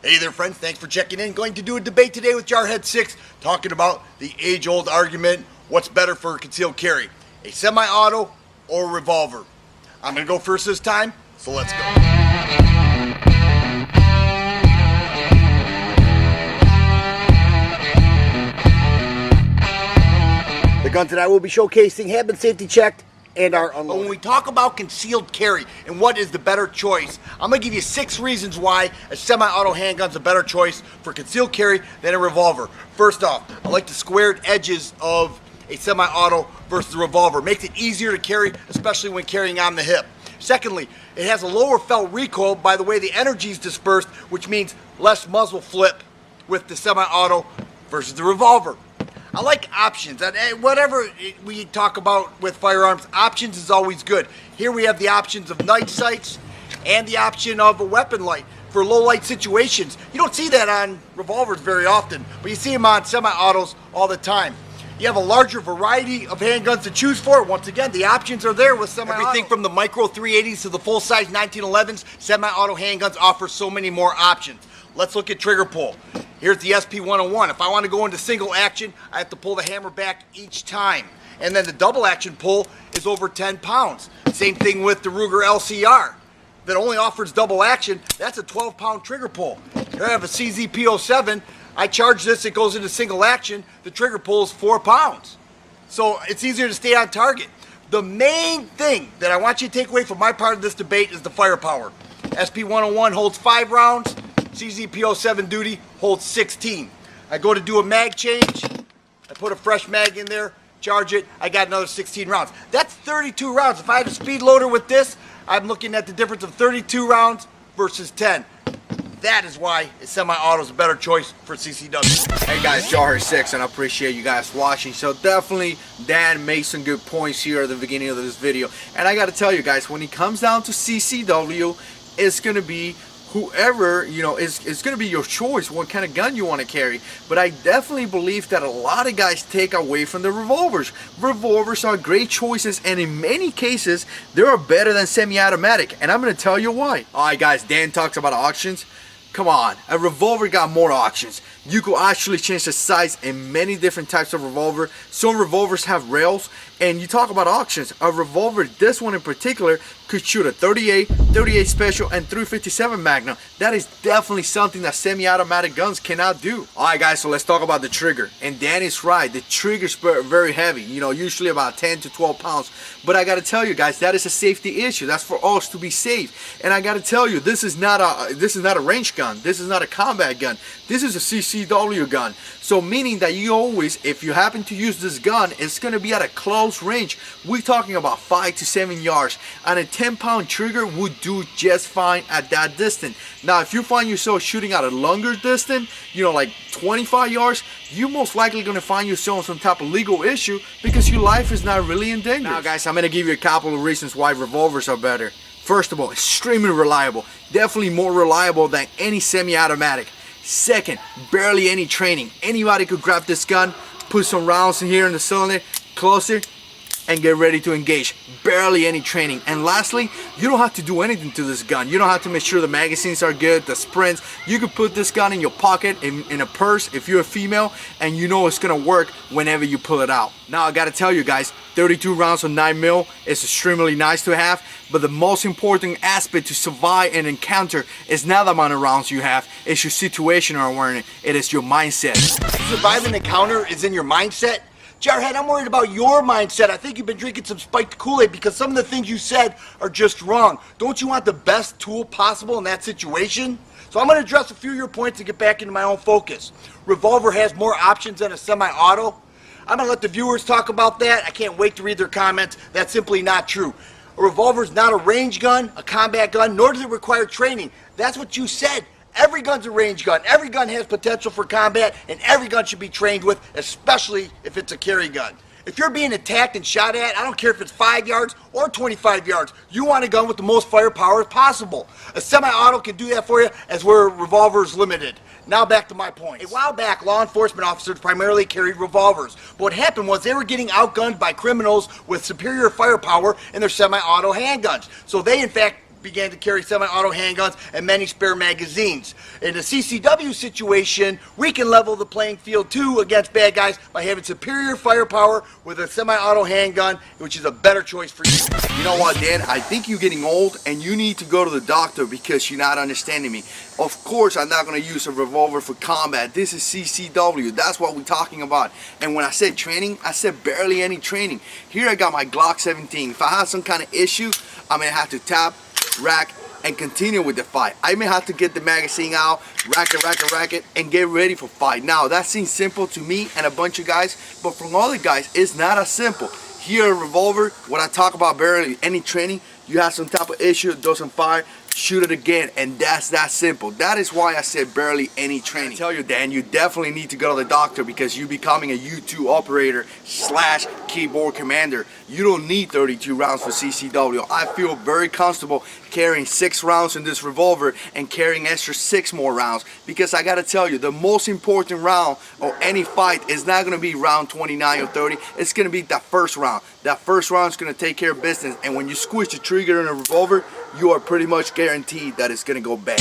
Hey there friends, thanks for checking in. Going to do a debate today with Jarhead6, talking about the age-old argument, what's better for concealed carry, a semi-auto or a revolver? I'm going to go first this time, so let's go. The guns that I will be showcasing have been safety checked and are unloaded. But when we talk about concealed carry and what is the better choice, I'm going to give you 6 reasons why a semi-auto handgun is a better choice for concealed carry than a revolver. First off, I like the squared edges of a semi-auto versus a revolver. Makes it easier to carry, especially when carrying on the hip. Secondly, it has a lower felt recoil by the way the energy is dispersed, which means less muzzle flip with the semi-auto versus the revolver. I like options. Whatever we talk about with firearms, options is always good. Here we have the options of night sights and the option of a weapon light for low light situations. You don't see that on revolvers very often, but you see them on semi-autos all the time. You have a larger variety of handguns to choose for. Once again, the options are there with semi-auto. Everything from the micro 380s to the full-size 1911s, semi-auto handguns offer so many more options. Let's look at trigger pull. Here's the SP101. If I want to go into single action, I have to pull the hammer back each time. And then the double action pull is over 10 pounds. Same thing with the Ruger LCR that only offers double action. That's a 12-pound trigger pull. Here I have a CZP07. I charge this, it goes into single action. The trigger pull is 4 pounds. So it's easier to stay on target. The main thing that I want you to take away from my part of this debate is the firepower. SP101 holds 5 rounds. CZP07 duty holds 16. I go to do a mag change, I put a fresh mag in there, charge it, I got another 16 rounds. That's 32 rounds. If I had a speed loader with this, I'm looking at the difference of 32 rounds versus 10. That is why a semi-auto is a better choice for CCW. Hey guys, Jarhead6, and I appreciate you guys watching. So definitely Dan made some good points here at the beginning of this video. And I gotta tell you guys, when it comes down to CCW, it's gonna be whoever, it's going to be your choice what kind of gun you want to carry. But I definitely believe that a lot of guys take away from the revolvers. Revolvers are great choices, and in many cases they are better than semi-automatic, and I'm going to tell you why. Alright guys, Dan talks about auctions. Come on, a revolver got more options. You could actually change the size in many different types of revolver. Some revolvers have rails, and you talk about auctions. A revolver, this one in particular, could shoot a 38, 38 special, and 357 Magnum. That is definitely something that semi-automatic guns cannot do. Alright guys, so let's talk about the trigger. And Dan is right, the trigger's very heavy, usually about 10 to 12 pounds. But I gotta tell you guys, that is a safety issue. That's for us to be safe. And I gotta tell you, this is not a range gun. This is not a combat gun. This is a CCW gun. So meaning that you always, if you happen to use this gun, it's gonna be at a close range. We're talking about 5 to 7 yards. And a 10-pound trigger would do just fine at that distance. Now, if you find yourself shooting at a longer distance, like 25 yards, you're most likely going to find yourself in some type of legal issue because your life is not really in danger. Now, guys, I'm going to give you a couple of reasons why revolvers are better. First of all, extremely reliable. Definitely more reliable than any semi-automatic. Second, barely any training. Anybody could grab this gun, put some rounds in here in the cylinder, close it, and get ready to engage. Barely any training. And lastly, you don't have to do anything to this gun. You don't have to make sure the magazines are good, the sprints. You can put this gun in your pocket, in a purse if you're a female, and you know it's gonna work whenever you pull it out. Now I gotta tell you guys, 32 rounds of 9mm is extremely nice to have, but the most important aspect to survive an encounter is not the amount of rounds you have, it's your situational awareness. It is your mindset. Surviving an encounter is in your mindset. Jarhead, I'm worried about your mindset. I think you've been drinking some spiked Kool-Aid because some of the things you said are just wrong. Don't you want the best tool possible in that situation? So I'm going to address a few of your points and get back into my own focus. Revolver has more options than a semi-auto. I'm going to let the viewers talk about that. I can't wait to read their comments. That's simply not true. A revolver is not a range gun, a combat gun, nor does it require training. That's what you said. Every gun's a range gun. Every gun has potential for combat, and every gun should be trained with, especially if it's a carry gun. If you're being attacked and shot at, I don't care if it's 5 yards or 25 yards, you want a gun with the most firepower possible. A semi-auto can do that for you, as where a revolver is limited. Now back to my point. A while back, law enforcement officers primarily carried revolvers. But what happened was they were getting outgunned by criminals with superior firepower in their semi-auto handguns. So they, in fact, began to carry semi-auto handguns and many spare magazines. In the CCW situation, we can level the playing field too against bad guys by having superior firepower with a semi-auto handgun, which is a better choice for you. You know what, Dan? I think you're getting old and you need to go to the doctor because you're not understanding me. Of course, I'm not going to use a revolver for combat. This is CCW. That's what we're talking about. And when I said training, I said barely any training. Here I got my Glock 17. If I have some kind of issue, I'm going to have to tap, rack, and continue with the fight. I may have to get the magazine out, rack it, and get ready for fight. Now, that seems simple to me and a bunch of guys, but from other guys, it's not as simple. Here at Revolver, when I talk about barely any training, you have some type of issue, it doesn't fire, shoot it again, and that's that simple. That is why I said barely any training. I tell you, Dan, you definitely need to go to the doctor because you're becoming a U2 operator / keyboard commander. You don't need 32 rounds for CCW. I feel very comfortable carrying 6 rounds in this revolver and carrying extra 6 more rounds because I gotta tell you, the most important round of any fight is not gonna be round 29 or 30. It's gonna be that first round. That first round is gonna take care of business, and when you squish the trigger in a revolver, you are pretty much guaranteed that it's gonna go bad.